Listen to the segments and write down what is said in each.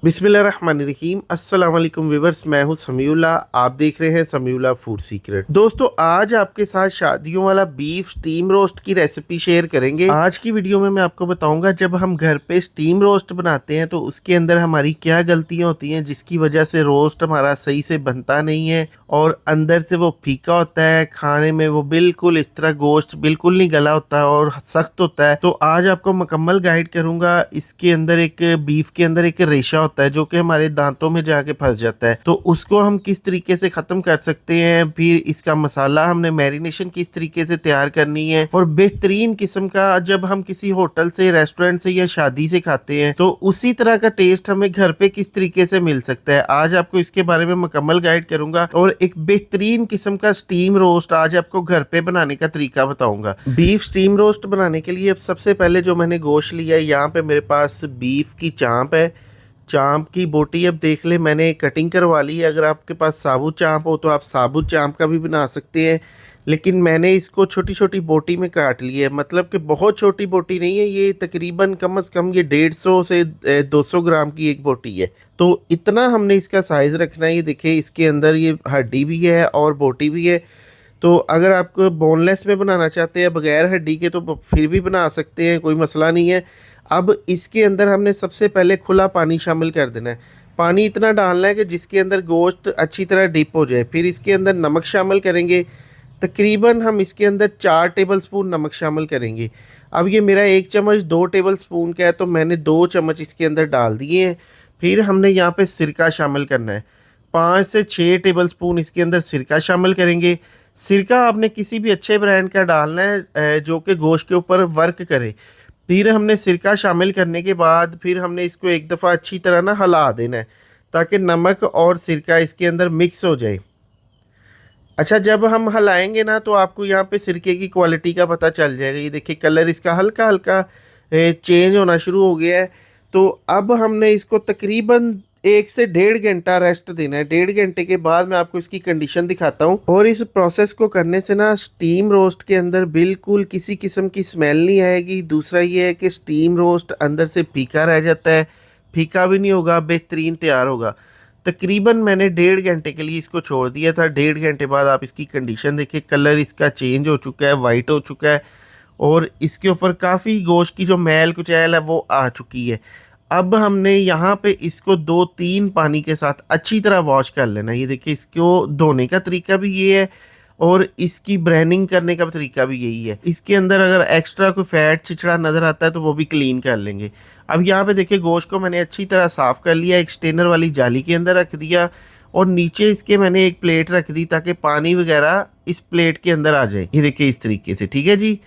बिस्मिल्लाहिर्रहमानिर्रहीम। अस्सलाम वालेकुम व्यूअर्स, मैं हूं समीउल्लाह। आप देख रहे हैं समीउल्लाह फूड सीक्रेट। दोस्तों, आज आपके साथ शादियों वाला बीफ स्टीम रोस्ट की रेसिपी शेयर करेंगे। आज की वीडियो में मैं आपको बताऊंगा जब हम घर पे स्टीम रोस्ट बनाते हैं तो उसके अंदर हमारी क्या गलतियां होती हैं जिसकी वजह से रोस्ट हमारा सही से बनता नहीं है और अंदर से वो फीका होता है, खाने में वो बिल्कुल इस तरह गोश्त बिल्कुल नहीं गला होता है और सख्त होता है। तो आज आपको मुकम्मल गाइड करूंगा। इसके अंदर एक बीफ के अंदर एक रेशा होता है जो कि हमारे दांतों में जाके फंस जाता है, तो उसको हम किस तरीके से खत्म कर सकते हैं। फिर इसका मसाला हमने मैरिनेशन किस तरीके से तैयार करनी है और बेहतरीन किस्म का जब हम किसी होटल से, रेस्टोरेंट से या शादी से खाते हैं तो उसी तरह का टेस्ट हमें घर पे किस तरीके से मिल सकता है। आज आपको इसके बारे में मुकम्मल गाइड करूंगा और एक बेहतरीन किस्म का स्टीम रोस्ट आज आपको घर पे बनाने का तरीका बताऊंगा। बीफ स्टीम रोस्ट बनाने के लिए अब सबसे पहले जो मैंने गोश्त लिया है, यहाँ पे मेरे पास बीफ की चांप है। चांप की बोटी अब देख ले मैंने कटिंग करवा ली है। अगर आपके पास साबुत चांप हो तो आप साबुत चांप का भी बना सकते हैं, लेकिन मैंने इसको छोटी छोटी बोटी में काट ली है। मतलब कि बहुत छोटी बोटी नहीं है, ये तकरीबन कम से कम ये 150 से 200 ग्राम की एक बोटी है। तो इतना हमने इसका साइज़ रखना है। ये देखिए, इसके अंदर ये हड्डी भी है और बोटी भी है। तो अगर आपको बोनलेस में बनाना चाहते हैं बगैर हड्डी के तो फिर भी बना सकते हैं, कोई मसला नहीं है। अब इसके अंदर हमने सबसे पहले खुला पानी शामिल कर देना है। पानी इतना डालना है कि जिसके अंदर गोश्त अच्छी तरह डिप हो जाए। फिर इसके अंदर नमक शामिल करेंगे। तकरीबन हम इसके अंदर 4 टेबल स्पून नमक शामिल करेंगे। अब ये मेरा 1 चम्मच 2 टेबल स्पून का है तो मैंने 2 चम्मच इसके अंदर डाल दिए हैं। फिर हमने यहाँ पे सिरका शामिल करना है। 5 से 6 टेबल स्पून इसके अंदर सिरका शामिल करेंगे। सिरका आपने किसी भी अच्छे ब्रांड का डालना है जो कि गोश्त के ऊपर वर्क करे। फिर हमने सिरका शामिल करने के बाद फिर हमने इसको एक दफ़ा अच्छी तरह ना हिला देना है ताकि नमक और सिरका इसके अंदर मिक्स हो जाए। अच्छा, जब हम हिलाएंगे ना तो आपको यहाँ पे सिरके की क्वालिटी का पता चल जाएगा। ये देखिए, कलर इसका हल्का हल्का चेंज होना शुरू हो गया है। तो अब हमने इसको तकरीबन 1 से 1.5 घंटा रेस्ट देना है। 1.5 घंटे के बाद मैं आपको इसकी कंडीशन दिखाता हूँ। और इस प्रोसेस को करने से ना स्टीम रोस्ट के अंदर बिल्कुल किसी किस्म की स्मेल नहीं आएगी। दूसरा ये है कि स्टीम रोस्ट अंदर से फीका रह जाता है, फीका भी नहीं होगा, बेहतरीन तैयार होगा। तकरीबन मैंने 1.5 घंटे के लिए इसको छोड़ दिया था। 1.5 घंटे बाद आप इसकी कंडीशन देखिए, कलर इसका चेंज हो चुका है, वाइट हो चुका है और इसके ऊपर काफ़ी गोश्त की जो मैल कुचैल है वो आ चुकी है। अब हमने यहाँ पे इसको 2-3 पानी के साथ अच्छी तरह वॉश कर लेना। ये देखिए, इसको धोने का तरीका भी ये है और इसकी ब्रेनिंग करने का तरीका भी यही है। इसके अंदर अगर एक्स्ट्रा कोई फैट छिछड़ा नज़र आता है तो वो भी क्लीन कर लेंगे। अब यहाँ पे देखिए, गोश्त को मैंने अच्छी तरह साफ़ कर लिया, एक स्टेनर वाली जाली के अंदर रख दिया और नीचे इसके मैंने एक प्लेट रख दी ताकि पानी वगैरह इस प्लेट के अंदर आ जाए। ये देखिए, इस तरीके से, ठीक है जी।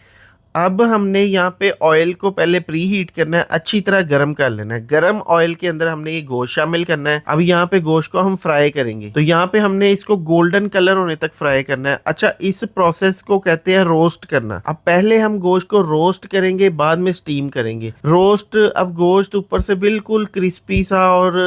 अब हमने यहाँ पे ऑयल को पहले प्री हीट करना है, अच्छी तरह गर्म कर लेना है। गर्म ऑयल के अंदर हमने ये गोश्त शामिल करना है। अब यहाँ पे गोश्त को हम फ्राई करेंगे, तो यहाँ पे हमने इसको गोल्डन कलर होने तक फ्राई करना है। अच्छा, इस प्रोसेस को कहते हैं रोस्ट करना। अब पहले हम गोश्त को रोस्ट करेंगे, बाद में स्टीम करेंगे। रोस्ट, अब गोश्त ऊपर से बिल्कुल क्रिस्पी सा और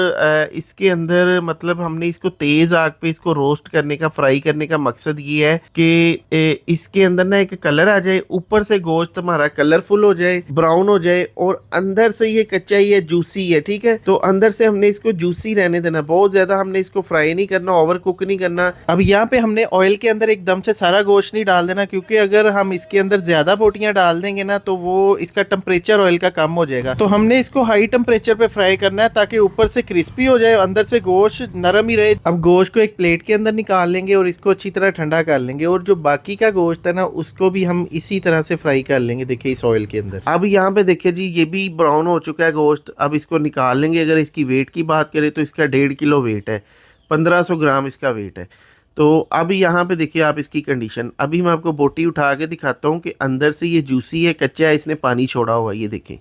इसके अंदर मतलब हमने इसको तेज आग पे इसको रोस्ट करने का, फ्राई करने का मकसद ये है कि इसके अंदर ना एक कलर आ जाए, ऊपर से गोश्त हमारा कलरफुल हो जाए, ब्राउन हो जाए और अंदर से ये कच्चा ही है, जूसी है, ठीक है। तो अंदर से हमने इसको जूसी रहने देना, बहुत ज्यादा हमने इसको फ्राई नहीं करना, ओवर कुक नहीं करना। अब यहाँ पे हमने ऑयल के अंदर एकदम से सारा गोश्त नहीं डाल देना, क्योंकि अगर हम इसके अंदर ज्यादा बोटियां डाल देंगे ना तो वो इसका टेम्परेचर ऑयल का कम हो जाएगा। तो हमने इसको हाई टेम्परेचर पे फ्राई करना है ताकि ऊपर से क्रिस्पी हो जाए, अंदर से गोश्त नरम ही रहे। अब गोश्त को एक प्लेट के अंदर निकाल लेंगे और इसको अच्छी तरह ठंडा कर लेंगे और जो बाकी का गोश्त है ना उसको भी हम इसी तरह से फ्राई कर लेंगे। देखिए, इस ऑयल के अंदर अब यहाँ पे देखिए जी, ये भी ब्राउन हो चुका है गोश्त। अब इसको निकाल लेंगे। अगर इसकी वेट की बात करें तो इसका 1.5 किलो वेट है, 1500 ग्राम इसका वेट है। तो अब यहाँ पे देखिए आप इसकी कंडीशन। अभी मैं आपको बोटी उठा के दिखाता हूँ कि अंदर से ये जूसी है, कच्चा है, इसने पानी छोड़ा हुआ है। ये देखें,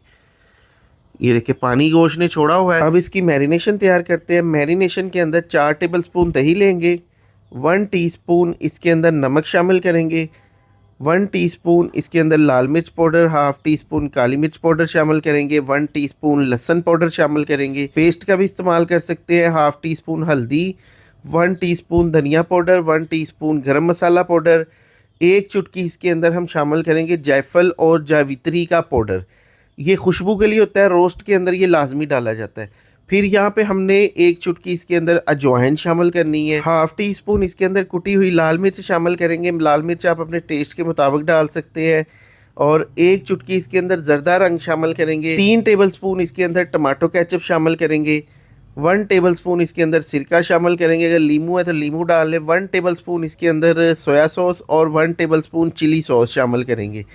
ये देखिए, पानी गोश्त ने छोड़ा हुआ है। अब इसकी मैरिनेशन तैयार करते हैं। मैरिनेशन के अंदर 4 टेबल स्पून दही लेंगे, 1 टीस्पून इसके अंदर नमक शामिल करेंगे, 1 टीस्पून इसके अंदर लाल मिर्च पाउडर, हाफ टी स्पून काली मिर्च पाउडर शामिल करेंगे, 1 टीस्पून लहसुन पाउडर शामिल करेंगे, पेस्ट का भी इस्तेमाल कर सकते हैं, हाफ टी स्पून हल्दी, 1 टीस्पून धनिया पाउडर, 1 टीस्पून गरम मसाला पाउडर, 1 चुटकी इसके अंदर हम शामिल करेंगे जायफल और जावित्री का पाउडर। ये खुशबू के लिए होता है, रोस्ट के अंदर ये लाजमी डाला जाता है। फिर यहाँ पे हमने एक चुटकी इसके अंदर अजवाइन शामिल करनी है, हाफ टी स्पून इसके अंदर कुटी हुई लाल मिर्च शामिल करेंगे। लाल मिर्च आप अपने टेस्ट के मुताबिक डाल सकते हैं। और एक चुटकी इसके अंदर जर्दा रंग शामिल करेंगे। 3 टेबलस्पून इसके अंदर टमाटो केचप शामिल करेंगे। 1 टेबलस्पून इसके अंदर सिरका शामिल करेंगे, अगर लीमू है तो लीमू डाल लें। 1 टेबलस्पून इसके अंदर सोया सॉस और 1 टेबलस्पून चिली सॉस शामिल करेंगे।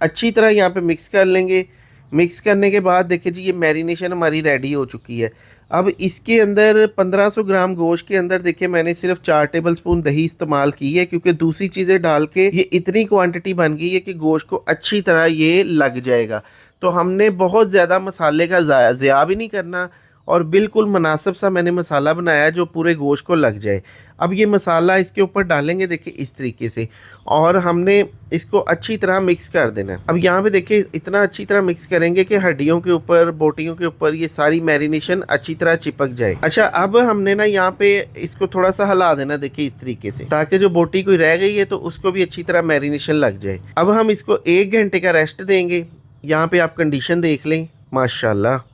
अच्छी तरह यहाँ पे मिक्स कर लेंगे। मिक्स करने के बाद देखिए जी, ये मैरिनेशन हमारी रेडी हो चुकी है। अब इसके अंदर 1500 ग्राम गोश्त के अंदर देखिए मैंने सिर्फ 4 टेबलस्पून दही इस्तेमाल की है, क्योंकि दूसरी चीज़ें डाल के ये इतनी क्वांटिटी बन गई है कि गोश्त को अच्छी तरह ये लग जाएगा। तो हमने बहुत ज़्यादा मसाले का ज़्यादा भी नहीं करना, और बिल्कुल मुनासिब सा मैंने मसाला बनाया जो पूरे गोश्त को लग जाए। अब ये मसाला इसके ऊपर डालेंगे देखिए इस तरीके से, और हमने इसको अच्छी तरह मिक्स कर देना है। अब यहाँ पे देखिए इतना अच्छी तरह मिक्स करेंगे कि हड्डियों के ऊपर, बोटियों के ऊपर ये सारी मैरिनेशन अच्छी तरह चिपक जाए। अच्छा, अब हमने ना यहाँ पे इसको थोड़ा सा हिला देना देखिए इस तरीके से, ताकि जो बोटी कोई रह गई है तो उसको भी अच्छी तरह मैरिनेशन लग जाए। अब हम इसको 1 घंटे का रेस्ट देंगे। यहाँ पे आप कंडीशन देख लें, माशाल्लाह।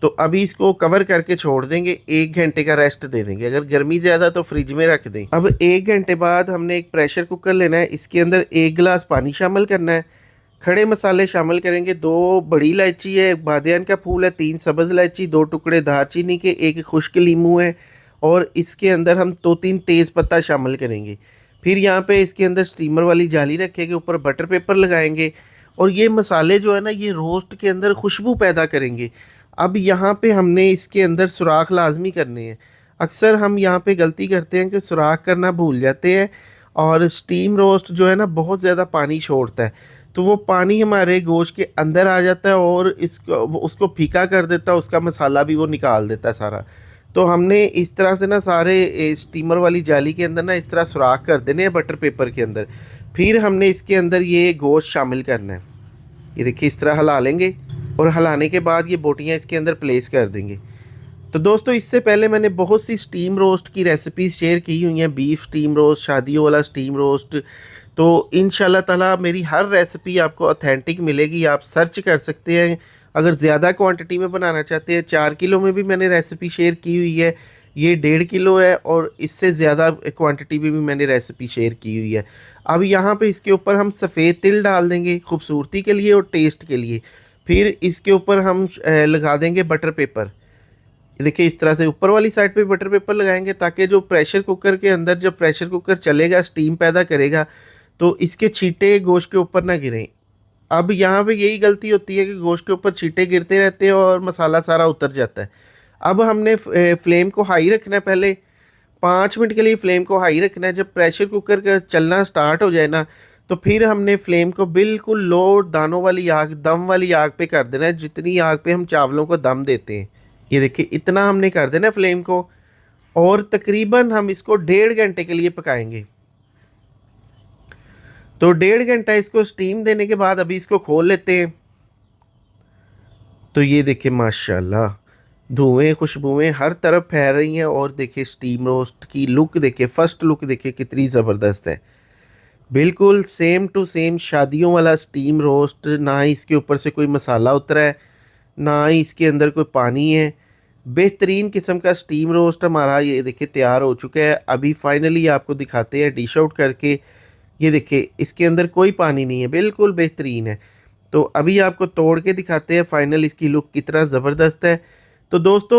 तो अभी इसको कवर करके छोड़ देंगे, 1 घंटे का रेस्ट दे देंगे। अगर गर्मी ज़्यादा तो फ्रिज में रख दें। अब 1 घंटे बाद हमने एक प्रेशर कुकर लेना है, इसके अंदर 1 गिलास पानी शामिल करना है। खड़े मसाले शामिल करेंगे, 2 बड़ी इलायची है, 1 बादियान का फूल है, 3 सब्ज़ इलायची, 2 टुकड़े दालचीनी के, 1 खुश्क लीमू है, और इसके अंदर हम 2-3 तेज़ पत्ता शामिल करेंगे। फिर यहाँ पे इसके अंदर स्टीमर वाली जाली रखेंगे, ऊपर बटर पेपर लगाएंगे, और ये मसाले जो है ना ये रोस्ट के अंदर खुशबू पैदा करेंगे। अब यहाँ पे हमने इसके अंदर सुराख लाजमी करने हैं। अक्सर हम यहाँ पे गलती करते हैं कि सुराख करना भूल जाते हैं, और स्टीम रोस्ट जो है ना बहुत ज़्यादा पानी छोड़ता है, तो वो पानी हमारे गोश्त के अंदर आ जाता है और उसको फीका कर देता है, उसका मसाला भी वो निकाल देता है सारा। तो हमने इस तरह से ना सारे स्टीमर वाली जाली के अंदर ना इस तरह सुराख कर देने हैं बटर पेपर के अंदर। फिर हमने इसके अंदर ये गोश्त शामिल करना है। ये देखिए इस तरह हिला लेंगे, और हिलाने के बाद ये बोटियाँ इसके अंदर प्लेस कर देंगे। तो दोस्तों, इससे पहले मैंने बहुत सी स्टीम रोस्ट की रेसिपीज़ शेयर की हुई हैं, बीफ स्टीम रोस्ट, शादियों वाला स्टीम रोस्ट। तो इंशाल्लाह ताला मेरी हर रेसिपी आपको ऑथेंटिक मिलेगी, आप सर्च कर सकते हैं। अगर ज़्यादा क्वांटिटी में बनाना चाहते हैं, 4 किलो में भी मैंने रेसिपी शेयर की हुई है, ये 1.5 किलो है, और इससे ज़्यादा क्वांटिटी में भी मैंने रेसिपी शेयर की हुई है। अब यहाँ पे इसके ऊपर हम सफ़ेद तिल डाल देंगे खूबसूरती के लिए और टेस्ट के लिए। फिर इसके ऊपर हम लगा देंगे बटर पेपर। देखिए इस तरह से ऊपर वाली साइड पे बटर पेपर लगाएंगे, ताकि जो प्रेशर कुकर के अंदर जब प्रेशर कुकर चलेगा, स्टीम पैदा करेगा, तो इसके छींटे गोश्त के ऊपर ना गिरें। अब यहाँ पे यही गलती होती है कि गोश्त के ऊपर छींटे गिरते रहते हैं और मसाला सारा उतर जाता है। अब हमने फ्लेम को हाई रखना है, पहले 5 मिनट के लिए फ्लेम को हाई रखना है। जब प्रेशर कुकर का चलना स्टार्ट हो जाए ना, तो फिर हमने फ्लेम को बिल्कुल लो दानों वाली आग, दम वाली आग पे कर देना है, जितनी आग पे हम चावलों को दम देते हैं। ये देखिए इतना हमने कर देना फ्लेम को, और तकरीबन हम इसको 1.5 घंटे के लिए पकाएंगे। तो 1.5 घंटा इसको स्टीम देने के बाद अभी इसको खोल लेते हैं। तो ये देखिए माशाल्लाह, धुएँ खुशबुएँ हर तरफ फैल रही हैं, और देखिए स्टीम रोस्ट की लुक देखिए, फर्स्ट लुक देखिए कितनी ज़बरदस्त है। बिल्कुल सेम टू सेम शादियों वाला स्टीम रोस्ट, ना ही इसके ऊपर से कोई मसाला उतरा है, ना ही इसके अंदर कोई पानी है। बेहतरीन किस्म का स्टीम रोस्ट हमारा ये देखिए तैयार हो चुका है। अभी फाइनली आपको दिखाते हैं डिश आउट करके। ये देखिए इसके अंदर कोई पानी नहीं है, बिल्कुल बेहतरीन है। तो अभी आपको तोड़ के दिखाते हैं फाइनल इसकी लुक कितना ज़बरदस्त है। तो दोस्तों,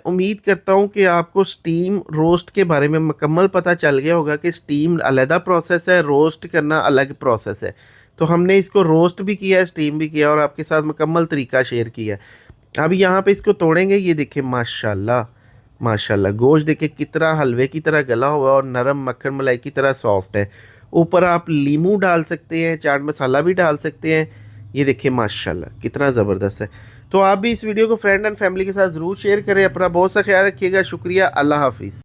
उम्मीद करता हूँ कि आपको स्टीम रोस्ट के बारे में मुकम्मल पता चल गया होगा कि स्टीम अलग प्रोसेस है, रोस्ट करना अलग प्रोसेस है। तो हमने इसको रोस्ट भी किया है, स्टीम भी किया, और आपके साथ मुकम्मल तरीका शेयर किया है। अब यहाँ पे इसको तोड़ेंगे। ये देखिए माशाल्लाह माशाल्लाह, गोश्त देखिए कितना हलवे की तरह गला हुआ और नरम मक्खन मलाई की तरह सॉफ्ट है। ऊपर आप लीमू डाल सकते हैं, चाट मसाला भी डाल सकते हैं। ये देखिए माशाल्लाह कितना ज़बरदस्त है। तो आप भी इस वीडियो को फ्रेंड एंड फैमिली के साथ ज़रूर शेयर करें। अपना बहुत सा ख्याल रखिएगा। शुक्रिया, अल्लाह हाफिज़।